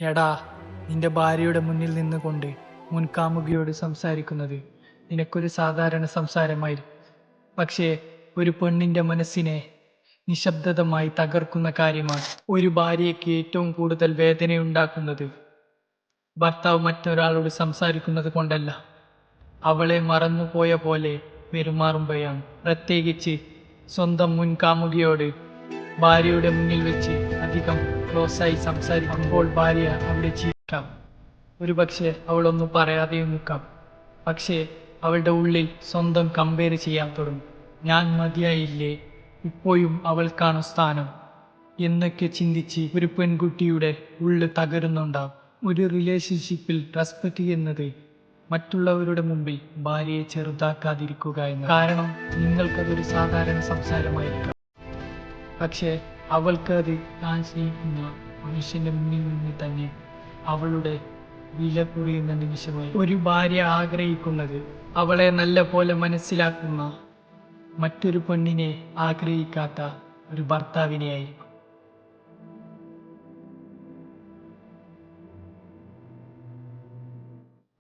എടാ, നിന്റെ ഭാര്യയുടെ മുന്നിൽ നിന്നുകൊണ്ട് മുൻകാമുകിയോട് സംസാരിക്കുന്നത് നിനക്കൊരു സാധാരണ സംസാരമായിരിക്കും. പക്ഷേ ഒരു പെണ്ണിന്റെ മനസ്സിനെ നിശബ്ദമായി തകർക്കുന്ന കാര്യമാണ്. ഒരു ഭാര്യയ്ക്ക് ഏറ്റവും കൂടുതൽ വേദനയുണ്ടാക്കുന്നത് ഭർത്താവ് മറ്റൊരാളോട് സംസാരിക്കുന്നത് കൊണ്ടല്ല, അവളെ മറന്നുപോയ പോലെ പെരുമാറുമ്പോഴാണ്. പ്രത്യേകിച്ച് സ്വന്തം മുൻകാമുകിയോട് ഭാര്യയുടെ മുന്നിൽ വെച്ച് അധികം ക്ലോസായി സംസാരിക്കുമ്പോൾ ഭാര്യ അവിടെ ചിരിക്കാം. ഒരുപക്ഷെ അവളൊന്നും പറയാതെയും നിൽക്കാം. പക്ഷേ അവളുടെ ഉള്ളിൽ സ്വന്തം കമ്പയർ ചെയ്യാൻ തുടങ്ങും. ഞാൻ മതിയായില്ലേ, ഇപ്പോഴും അവൾക്കാണ് സ്ഥാനം എന്നൊക്കെ ചിന്തിച്ച് ഒരു പെൺകുട്ടിയുടെ ഉള്ളിൽ തകരുന്നുണ്ടാവും. ഒരു റിലേഷൻഷിപ്പിൽ റെസ്പെക്റ്റ് എന്നത് മറ്റുള്ളവരുടെ മുമ്പിൽ ഭാര്യയെ ചെറുതാക്കാതിരിക്കുക എന്ന്. കാരണം നിങ്ങൾക്കതൊരു സാധാരണ സംസാരമായിരിക്കാം, പക്ഷേ അവൾക്ക് അത് താൻ സ്നേഹിക്കുന്ന മനുഷ്യന്റെ മുന്നിൽ നിന്ന് തന്നെ അവളുടെ വില കുറയുന്ന നിമിഷമായി. ഒരു ഭാര്യ ആഗ്രഹിക്കുന്നത് അവളെ നല്ല പോലെ മനസ്സിലാക്കുന്ന മറ്റൊരു പെണ്ണിനെ ആഗ്രഹിക്കാത്ത ഒരു ഭർത്താവിനെയായിരിക്കും.